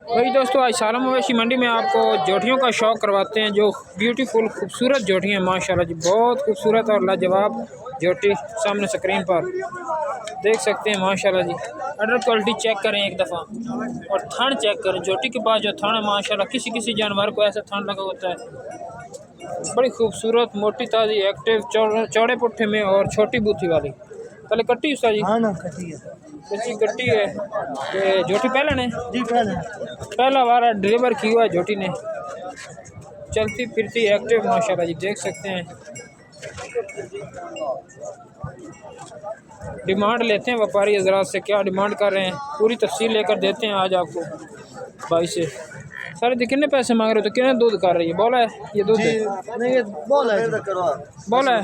भाई दोस्तों, आज सालम मवेशी मंडी में आपको जोटियों का शौक़ करवाते हैं। जो ब्यूटीफुल खूबसूरत जोटियाँ माशाल्लाह जी, बहुत खूबसूरत और लाजवाब जोटी सामने स्क्रीन पर देख सकते हैं माशाल्लाह जी। अडर क्वालिटी चेक करें एक दफ़ा और थन चेक करें। जोटी के पास जो थन है माशाल्लाह, किसी किसी जानवर को ऐसा थन लगा होता है। बड़ी खूबसूरत, मोटी, ताज़ी, एक्टिव, चौड़े पुट्ठे में और छोटी बूथी वाली। पहले कट्टी उसका जी? हाँ ना, कट्टी है। बच्ची कट्टी है। ये जोटी पहले ने जी पहला वारा डिलीवर की हुआ है जोटी ने। चलती फिरती एक्टिव माशाल्लाह जी, देख सकते हैं। डिमांड लेते हैं व्यापारी हजरात से, क्या डिमांड कर रहे हैं पूरी तफसील लेकर देते हैं आज आपको भाई से। सर जी कितने पैसे मांग रहे हो? तो कितने दूध कर रही है? बोला है ये दूध है? नहीं, ये बोला है। बोला है।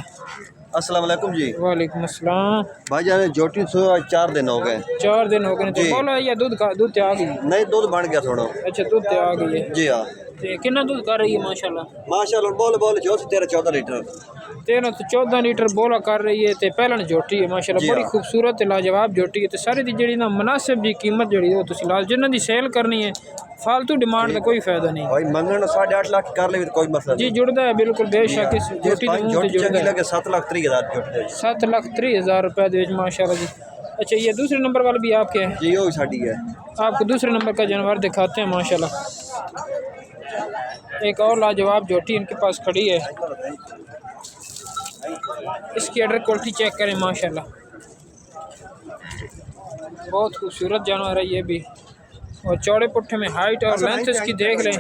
अस्सलाम वालेकुम जी। वालेकुम अस्सलाम। भाईजान जोटी 4 दिन हो गए। 4 दिन हो गए। तो बोला है या दूध दूध आ गई? नहीं, दूध बन गया थोड़ा। अच्छा, दूध आ गई है जी हाँ। कितना दूध कर रही है माशाल्लाह? माशाल्लाह बोल जो 13-14 लीटर। 13 से 14 लीटर बोला कर रही है। तो पहला जोटी है माशाल्लाह, बड़ी खूबसूरत लाजवाब जोटी है। तो सारी दी जी ना मुनासिब जी कीमत जी हो तुम लाल जिन्हों की सेल करनी है। फालतू डिमांड का कोई फायदा नहीं भाई। मंगन 8.5 लाख कर ले तो कोई मसला जी, जुड़ता है बिल्कुल बेशक। इस जोटी जुड़ता है 7,30,000 7,30,000 रुपए माशाल्लाह जी। अच्छा, ये दूसरे नंबर वाले भी आपके हैं जी? वो साड़ी है। आपको दूसरे नंबर का जानवर दिखाते हैं माशाल्लाह। एक और लाजवाब जोटी इनके पास खड़ी है। इसकी अडर क्वालिटी चेक करें माशाल्लाह, बहुत खूबसूरत जानवर है ये भी। और चौड़े पुट्ठे में हाइट और लेंथ इसकी देख लें।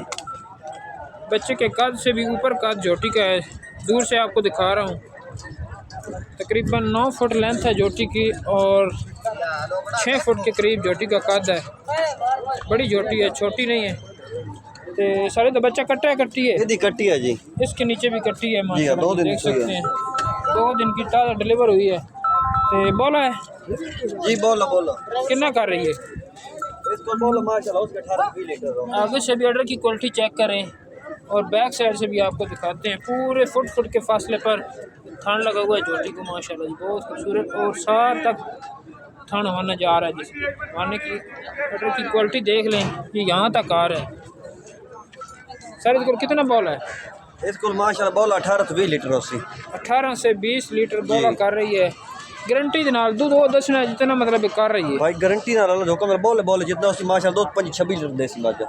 बच्चे के कद से भी ऊपर कद जोटी का है। दूर से आपको दिखा रहा हूँ। तकरीबन 9 फुट लेंथ है जोटी की और 6 फुट के करीब जोटी का कद है। बड़ी जोटी है, छोटी नहीं है। तो सारे तो बच्चा कट्टा है, कट्टी है? ये कट्टी है जी। इसके नीचे भी कट्टी है जी, 2 दिन देख सकते हैं। 2 दिन की ताज़ा डिलीवर हुई है। तो बोला है जी? बोलो कितना कर रही है? इसको बोलो माशाल्लाह उसके 18-20 लीटर। आगे से भी ऑर्डर की क्वालिटी चेक करें और बैक साइड से भी आपको दिखाते हैं। पूरे फुट के फासले पर थान लगा हुआ है जोटी को माशाल्लाह जी, बहुत खूबसूरत। और सार तक थान होने जा रहा है जिसमें आने की ऑर्डर की क्वालिटी देख लें कि यहाँ तक आ रहा है। सर इसको कितना बोला है? इसको माशाल्लाह बोला 18 से 20 लीटर। 18 से 20 लीटर बोला कर रही है। गारंटी के नाल दूध वो दसना जितना मतलब कर रही है भाई। गारंटी ना जो बोले जितना उसी माशाल्लाह दूध 25-26 लीटर देसी माजा।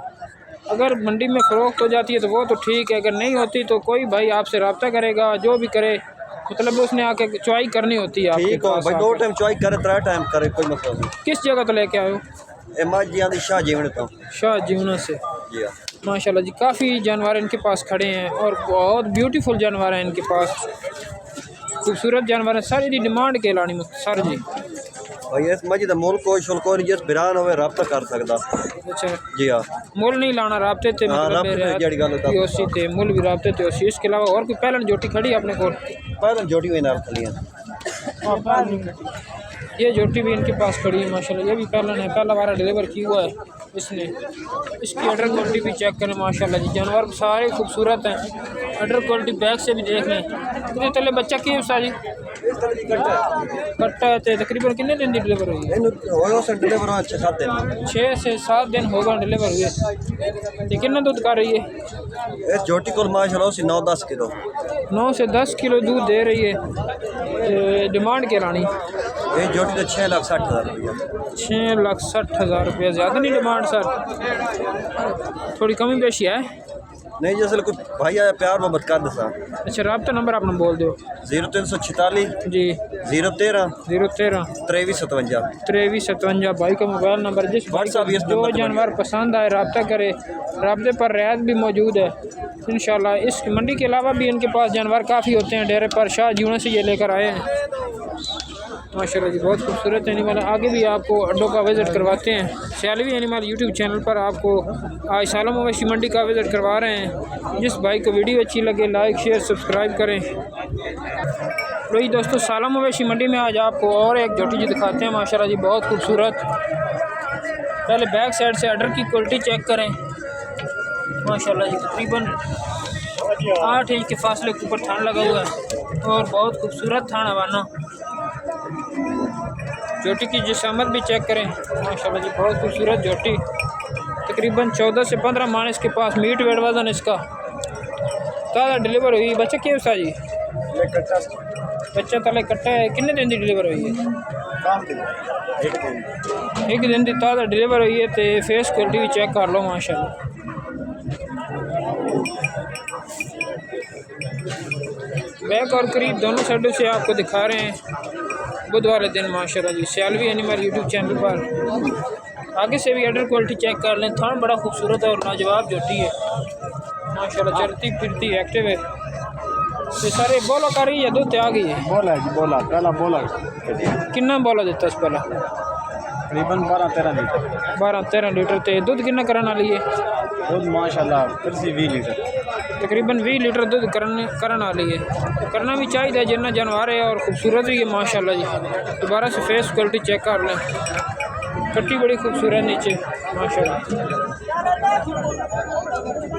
अगर मंडी में फ़रोख्त हो जाती है तो वो तो ठीक है, अगर नहीं होती तो कोई भाई आपसे रब्ता करेगा। जो भी करे मतलब उसने आके चॉइस करनी होती है आपके पास। भाई 2 टाइम चॉइस करे, 3 टाइम करे, कोई मसला नहीं। किस जगह तो लेके आए हो? ए माजी आंदी शाह जीवन तो। शाह जीवन से। जी हाँ माशाल्लाह जी, काफ़ी जानवर इनके पास खड़े हैं और बहुत ब्यूटीफुल जानवर हैं इनके पास, खूबसूरत जानवर हैं। सारी दी डिमांड के लानी सर जी भाई। इस मजी का मुल कोई शुल्क कोई जिस बिरान होवे रब्ता कर सकदा। अच्छा जी हाँ। मुल नहीं लाना, राब्ते थे मतलब थे मुल भी राब्ते थे। इसके अलावा और कोई पहलन जोटी खड़ी है अपने को? पहलन जोटी हुई नाल खड़ी है। ये जोटी भी इनके पास खड़ी है माशाल्लाह। ये भी पहलन है, पहला वारा डिलीवर किया हुआ है इसने। इसकी अडर क्वालिटी भी चेक करें माशाल्लाह जी। जानवर सारे खूबसूरत हैं। अडर क्वालिटी बैक से भी देख लें। कितने तले बच्चा की उस्ताद जी? कट्टा है। तो तकरीबन कितने दिन की डिलीवर हुई है? 6 से 7 दिन होगा डिलीवर हुए। तो कितना दूध कर रही है? इस जोटी को माशाल्लाह 9-10 किलो 9 से 10 किलो दूध दे रही है। डिमांड के रानी ये जोटी तो 6,60,000 रुपया। 6,60,000 रुपया। ज़्यादा नहीं डिमांड सर? थोड़ी कमी बेशी है? नहीं, जैसे कोई भाई आया प्यार मोहब्बत कर दसा। अच्छा, रब्ता नंबर आपने बोल दो। 0346 जी 013 2357 53 भाई का मोबाइल नंबर। जिस व्हाट्सएप जो जानवर पसंद आए रब्ता करे। रब्ते पर रियायत भी मौजूद है इंशाल्लाह। इस मंडी के अलावा भी इनके पास जानवर काफ़ी होते हैं। डेरे पर शाह जीवन से ये लेकर आए हैं माशाल्लाह जी, बहुत खूबसूरत एनिमल है। आगे भी आपको अड्डों का विज़िट करवाते हैं। सियालवी एनिमल यूट्यूब चैनल पर आपको आज सालम मवेशी मंडी का विज़िट करवा रहे हैं। जिस भाई को वीडियो अच्छी लगे लाइक शेयर सब्सक्राइब करें। वही दोस्तों, सालम मवेशी मंडी में आज आपको और एक जोटी जी दिखाते हैं माशाल्लाह जी, बहुत खूबसूरत। पहले बैक साइड से अडर की क्वालिटी चेक करें माशाल्लाह जी। तकरीबन 8 इंच के फासले के ऊपर थान लगा हुआ है और बहुत खूबसूरत थान हवाना। जोटी की जिसामत भी चेक करें माशाल्लाह जी, बहुत खूबसूरत जोटी। तकरीबन 14 से 15 मान इसके पास मीट वेट वजन इसका ताज़ा डिलीवर हुई। बच्चा क्या उस्ताद जी? बच्चा तले कट्टा है। कितने दिन की डिलीवर हुई है? एक दिन की ताज़ा डिलीवर हुई है। तो फेस क्वालिटी भी चेक कर लो माशाल्लाह। बैक और करीब दोनों साइडों से आपको दिखा रहे हैं बुध वाले दिन माशाल्लाह जी सियालवी एनिमल यूट्यूब चैनल पर। आगे से भी अडर क्वालिटी चेक कर लें। थान बड़ा खूबसूरत है और लाजवाब जोटी है माशाल्लाह। चलती फिरती एक्टिव है। तो सारे बोला कर रही है दूध आ गई है। बोला जी बोला पहला बोला कितना बोला देता इस पहला? तकरीबन 12-13 लीटर 12-13 लीटर। तो दूध कितना करने वाली है? दूध माशाल्लाह 20 लीटर तकरीबन 20 लीटर दूध करने वाली है। करना भी चाहिए जितना जानवर है और खूबसूरत भी है माशाल्लाह जी। दोबारा से फेस क्वालिटी चेक कर लें। कट्टी बड़ी खूबसूरत नीचे माशाल्लाह।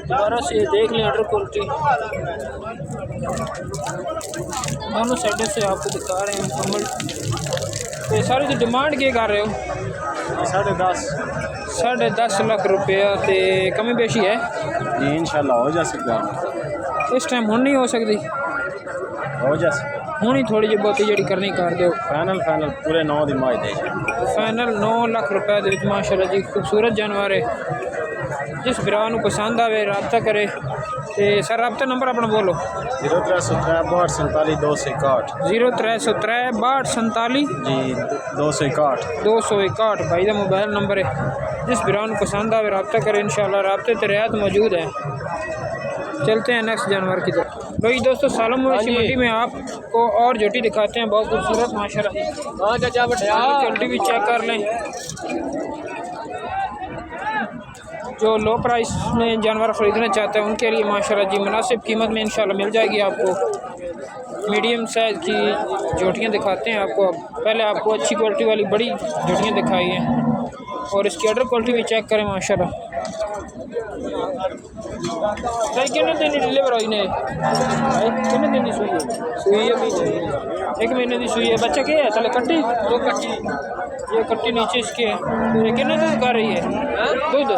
दोबारा से देख लें अडर क्वालिटी। दोनों साइडों से आपको दिखा रहे हैं मुकम्मल। तो सारी की डिमांड क्या कर रहे हो? 10.5 लाख रुपया। तो कमी बेशी है जी इंशाल्लाह हो जा सकता है। इस टाइम हुण नहीं हो सकती? हो जा सकता हुण ही थोड़ी जी बहुती जी करनी कर दो। फाइनल पूरे 9 दी माई दे फाइनल 9 लाख रुपए दे विच माशाल्लाह जी खूबसूरत जानवर है। जिस भरा नूं पसंद आवे रब्ता करे। तो सर रब्ता नंबर अपना बोलो। 0303 62 261 0303 62 जी 261 261 भाई का मोबाइल नंबर है। जिस भरा नूं पसंद आवे रब्ता करे इंशाल्लाह। रब्ते ते रियायत मौजूद है। चलते हैं नेक्स्ट जानवर की तरफ। भाई दोस्तों सालम मवेशी मंडी में आपको और जोटी दिखाते हैं बहुत खूबसूरत माशाल्लाह। क्वालिटी भी चेक कर लें। जो लो प्राइस में जानवर ख़रीदना चाहते हैं उनके लिए माशाल्लाह जी मुनासिब कीमत में इंशाल्लाह मिल जाएगी आपको। मीडियम साइज़ की जोटियाँ दिखाते हैं आपको। पहले आपको अच्छी क्वालिटी वाली बड़ी जोटियाँ दिखाई हैं और इसकी अडर क्वालिटी भी चेक करें माशाल्लाह। भाई कितने दिन की डिलीवर हुई ने? भाई कितने दिन की सुई है? सुई है एक महीने की सुई है। बच्चा क्या है? चले कट्टी 2 कट्टी। ये कट्टी नीचे इसके है। ये कितने दूध कर रही है? दूध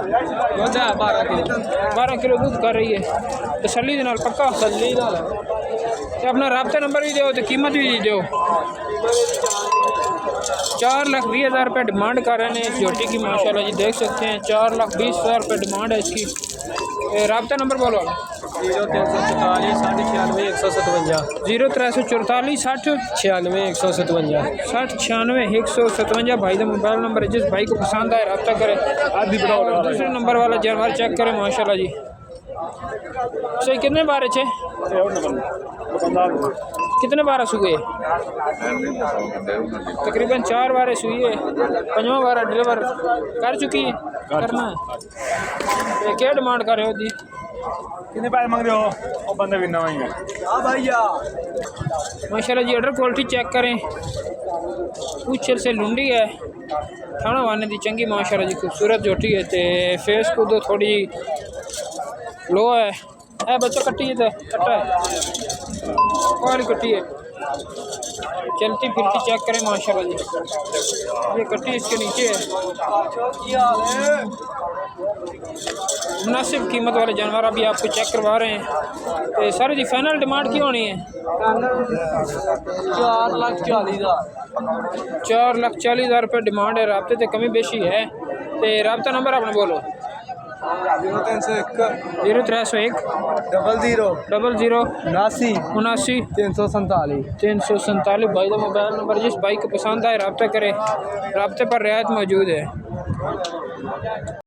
12 किलो दूध कर रही है। तसल्ली दे नाल पक्का तसल्ली नाल। अपना रब्ता नंबर भी दो तो कीमत भी दो। 4,20,000 रुपये डिमांड कर रहे हैं इस जोटी की माशाल्लाह जी देख सकते हैं। 4,20,000 रुपये डिमांड है इसकी। रब्ता नंबर बोलो। 0344 96 157 0344 60 96 157 60 96 157 भाई का मोबाइल नंबर है। जिस भाई को पसंद आए रब्ता करें। दूसरे नंबर वाला जानवर चेक करें माशाल्लाह जी। सही कितने बार है? कितने बार सुई है? तकरीबन 4 बार सुई है। 5वां बार डिलीवर कर चुकी है। करना है। क्या डिमांड कर रहे हो जी? कितने पैसे मांग रहे हो? वो बंदे भी नवा ही है। हाँ भैया माशाल्लाह जी अडर क्वालिटी चेक करें। पूछल से लुंडी है। खाना वाने दी चंगी माशाल्लाह जी खूबसूरत जोटी है। तो फेस को दो थोड़ी लो है। बच्चा कट्टी है तो कट्टा है और कट्टी है। चलती फिरती चेक करें माशाल्लाह जी। ये कट्टी इसके नीचे है। मुनासिब कीमत वाले जानवर अभी आपको चेक करवा रहे हैं। तो सारी जी फाइनल डिमांड की होनी है? 4,40,000 रुपये डिमांड है। रब्ते से कमी बेशी है। तो रब्ता नंबर अपना बोलो। 0301 0301 00 00 79 347 347 भाई का मोबाइल नंबर। जिस भाई को पसंद आए रब्ता करें। रब्ते पर रियायत मौजूद है।